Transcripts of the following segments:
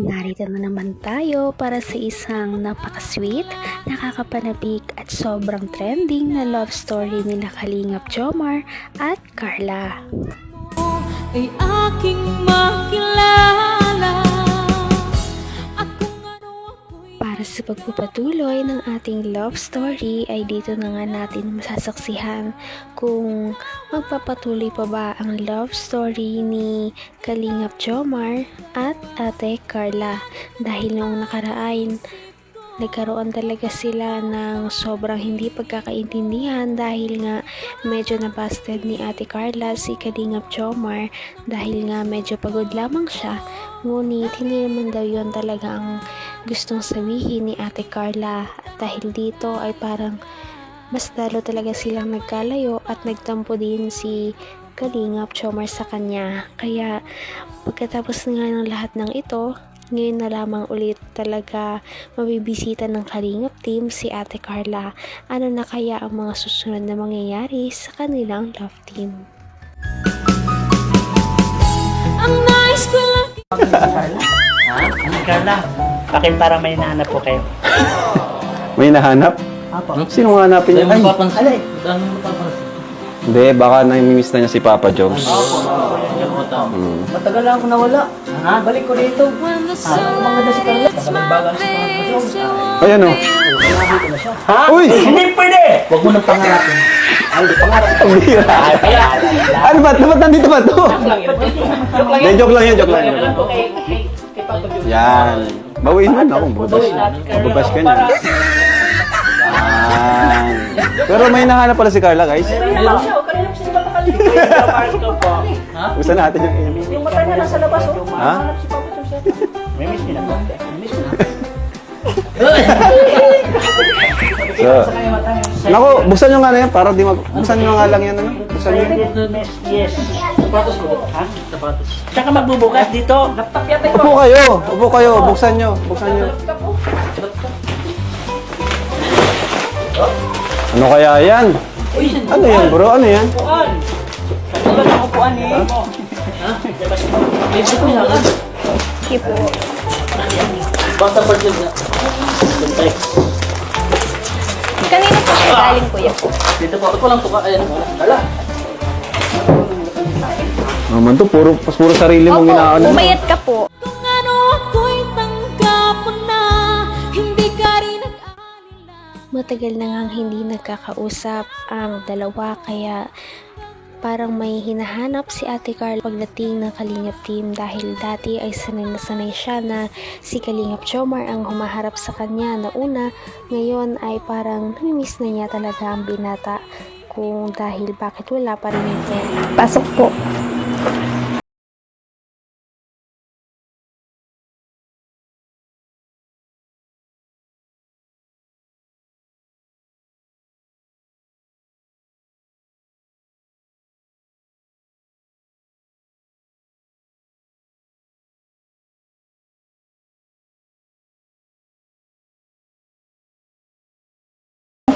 narito na naman tayo para sa isang napaka-sweet, nakakapanabik at sobrang trending na love story nila Kalingap Jomar at Carla. Ay aking makilala. Para sa pagpapatuloy ng ating love story ay dito na nga natin masasaksihan kung magpapatuloy pa ba ang love story ni Kalingap Jomar at Ate Carla, dahil noong nakaraan nagkaroon talaga sila ng sobrang hindi pagkakaintindihan dahil nga medyo nabasted ni Ate Carla si Kalingap Jomar dahil nga medyo pagod lamang siya, ngunit hindi naman daw yun talaga ang gustong sabihin ni Ate Carla, at dahil dito ay parang mas lalo talaga silang nagkalayo at nagtampo din si Kalingap Jomar sa kanya. Kaya pagkatapos nga ng lahat ng ito, ngayon na lamang ulit talaga mabibisita ng Kalingap team si Ate Carla. Ano na kaya ang mga susunod na mangyayari sa kanilang love team? Ang nice ko lang. Ha? Ano, Carla? Bakit parang may nahanap po kayo? May nahanap? Apo. Sino nga hanapin niya? Ay, Alay! Dami mo papansin. hindi, baka namimiss na niya si Papa Jones. Matagal lang ako nawala. Ha? Balik ko dito. When the sun hits my face, you want Ayan o. Ha? Uy! Hindi pwede! Huwag mo nang pangarapin. Ay, pangarap ko. Ano ba? Dapat nandito ba ito? Hindi, joke lang yan, joke lang yan. Alam ko kay Papa Jones. Yan. Bawiin mo na akong bubash. Mababash ka niya. Yan. Pero may nahanap pala si Carla, guys. Kanina pa siya napakalimutan. Ha? Gusto natin yung Yung mata niya nasa labas, oh. Ha? Hanap si Papa Jones. May miss niya na. Miss mo na. So, naku, buksan nyo nga na yan para di mag... Buksan nyo nga lang yan, ano? Buksan nyo. Yes. Sapatos ko. Ha? Sapatos. Saan ka magbubukas dito? Laptop yata ito. Upo kayo! Upo kayo! Buksan nyo! Buksan nyo. Ano kaya yan? Ano yan, bro? Ano yan? Upuan. Katulad ng upuan eh. Ha? Dito ko yan. Sige po. Basta pa dyan na. Bantay. Kanina po siya galing, kuya po. Dito po. Ito lang po ka. Ayan. Hala. Naman to, puro sarili mong inaano. umayat ka po. kung ano ako'y tanggap mo na. Hindi ka rin nag-alala. Matagal na ngang hindi nagkakausap ang dalawa, kaya parang may hinahanap si Ate Carla pagdating ng Kalingap team, dahil dati ay sanay na sanay siya na si Kalingap Jomar ang humaharap sa kanya na una. Ngayon ay parang namimiss na niya talaga ang binata, kung dahil bakit wala pa rin ito. Pasok po.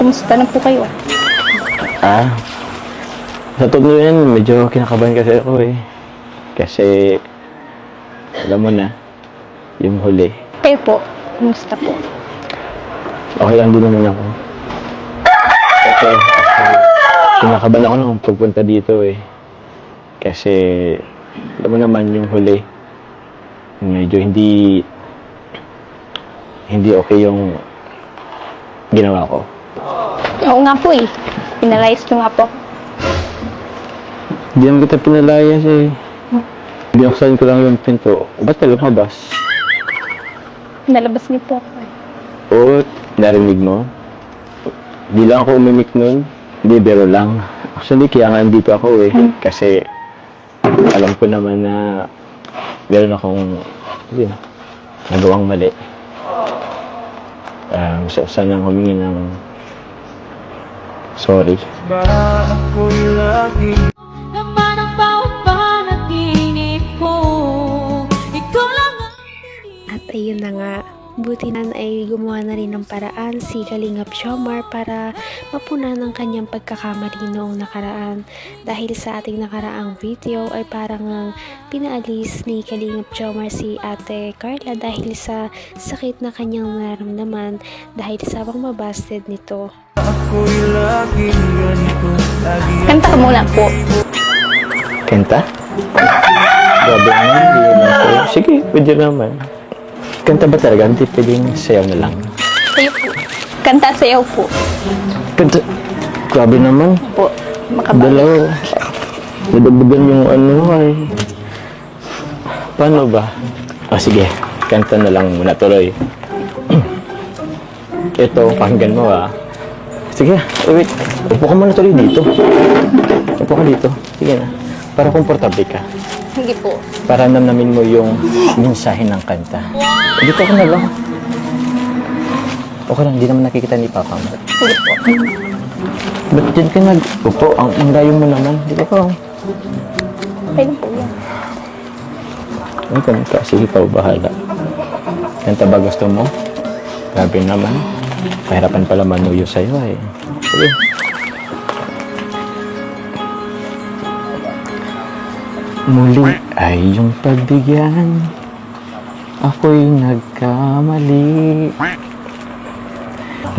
Kumusta na po kayo? Sa totoo yan, medyo kinakabahan kasi ako eh. Kasi, alam mo na, yung huli. Kayo po, kumusta po? Okay lang din naman ako. Kasi, kinakabahan ako nung pagpunta dito eh. Kasi, alam mo naman yung huli, medyo hindi okay yung ginawa ko. Oo nga po eh. Pinalayas ko nga po. Hindi naman kita pinalayas eh. Binuksan ko lang yung pinto. Ba't ka lumabas? Nalabas niyo po ako. Oo, narinig mo? Di lang ako umimik nun. Hindi, biro lang. Actually, kaya nga nandito ako eh. Kasi, alam ko naman na meron akong, nagawang mali. Sana humingi ng sorry. Laman ang bawat panaginip ko. Ikaw lang ang At ayun na nga, Buti na ay gumawa na rin ng paraan si Kalingap Jomar para mapunan ang kanyang pagkakamali noong nakaraan. Dahil sa ating nakaraang video ay parang pinaalis ni Kalingap Jomar si Ate Carla dahil sa sakit na kanyang nararamdaman dahil sa pang-mabasted nito. Kanta ka muna po. Kanta? Grabe naman, hindi naman ako. Sige, pwede naman. Kanta ba talaga? Hindi pwedeng sayaw na lang. Sayo po. Kanta sayaw po. Kanta? Grabe naman. Po. Makabalik. Dalaw. Nadagdagan yung ano ay. Paano ba? Sige. Kanta na lang muna tuloy. Ito, pakinggan mo Sige, wait. Upo ka muna tuloy dito. Upo ka dito. Sige na. Para komportable ka. Hindi po. Para namnamin mo yung mensahe ng kanta. Dito ka na lang. Okay lang, hindi naman nakikita ni Papa mo. Hindi po. Ba't dyan ka nag-upo? Ang layo mo naman. Di ba ka? Pwede po yan. Ang kanta, sige pa, bahala. Kanta ba gusto mo? Grabe naman. Pahirapan pala manuyo sa'yo Sige. Muli ay iyong pagbigyan, ako'y nagkamali.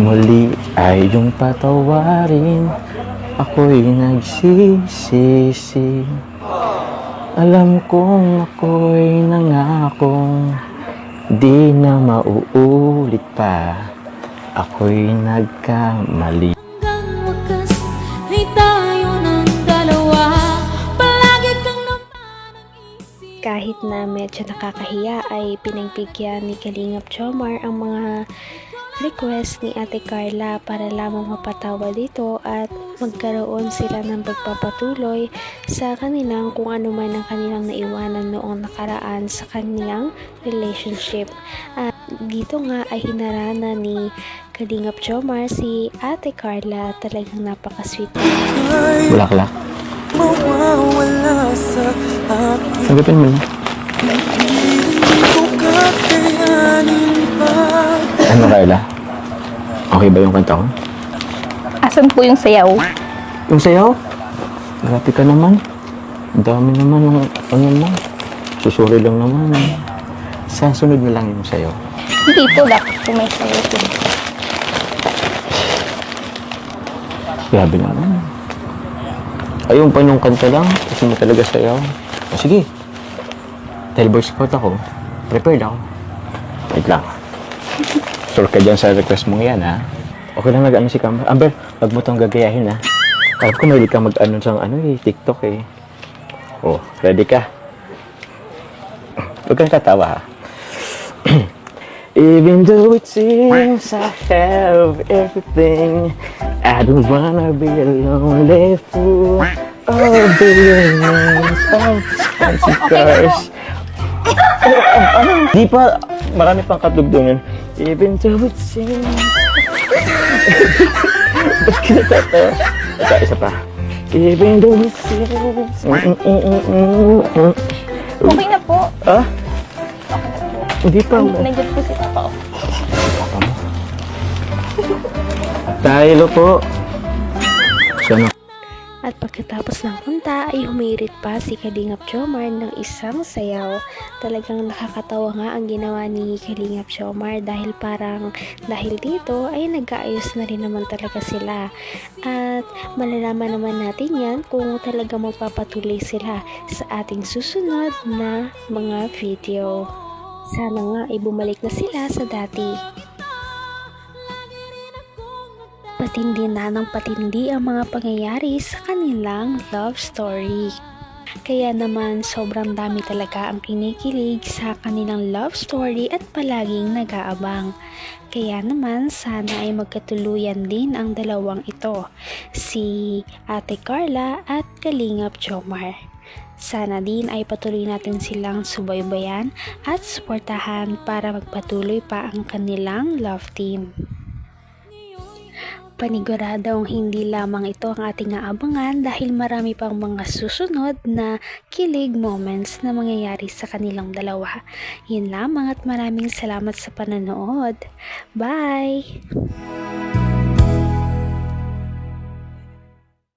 Muli ay iyong patawarin, ako'y nagsisisi. Alam kong ako'y nangakong di na mauulit pa, ako'y nagkamali. Hanggang wakas ay tayo ng dalawa. Palagi kang naman ang isip. Kahit na medyo nakakahiya ay pinagbigyan ni Kalingap Jomar ang mga request ni Ate Carla para lamang mapatawa dito at magkaroon sila ng pagpapatuloy sa kanilang kung ano man ang kanilang naiwanan noong nakaraan sa kanilang relationship. At dito nga ay hinarana ni Kalingap Jomar si Ate Carla, talagang napaka-sweet. Bulaklak. Sagapin mo na. Ano, Carla? Okay ba yung kanta ko? Asan po yung sayaw? Yung sayaw? Grabe ka naman. Ang dami naman ng ano mo. Susuri lang naman. Sa sunod na lang yung sayaw. Hindi po. Dapat po may sayaw po. Grabe naman. Ayun pa yung kanta lang. Kasi mo talaga sayaw. Sige. Dahil Boy Scout ako, prepared ako. Wait lang. Sure ka dyan sa request mong yan, Okay lang nag-ano si Camber. Amber, wag mo itong gagayahin, Alam ko mahilig kang mag-ano sa TikTok, Oh, ready ka? Huwag kang tatawa, Even though it seems I have everything, I don't wanna be a lonely fool. Oh, billions of expensive cars. Di pa, marami pang katugtungan. Even though it seems... Ba't kinatatawa? Isa pa. Even though it seems... Okay na po. Hindi pa. Nandiyan po si Papa. Tayo po. Sana. At pagkatapos ng kanta ay humirit pa si Kalingap Jomar ng isang sayaw. Talagang nakakatawa nga ang ginawa ni Kalingap Jomar dahil dito ay nag-aayos na rin naman talaga sila. At malalaman naman natin yan kung talaga magpapatuloy sila sa ating susunod na mga video. Sana nga ay bumalik na sila sa dati. Patindi na ng patindi ang mga pangyayari sa kanilang love story. Kaya naman sobrang dami talaga ang kinikilig sa kanilang love story at palaging nag-aabang. Kaya naman sana ay magkatuluyan din ang dalawang ito, si Ate Carla at Kalingap Jomar. Sana din ay patuloy natin silang subaybayan at suportahan para magpatuloy pa ang kanilang love team. Paniguradong hindi lamang ito ang ating aabangan dahil marami pang mga susunod na kilig moments na mangyayari sa kanilang dalawa. Yun lamang at maraming salamat sa pananood. Bye!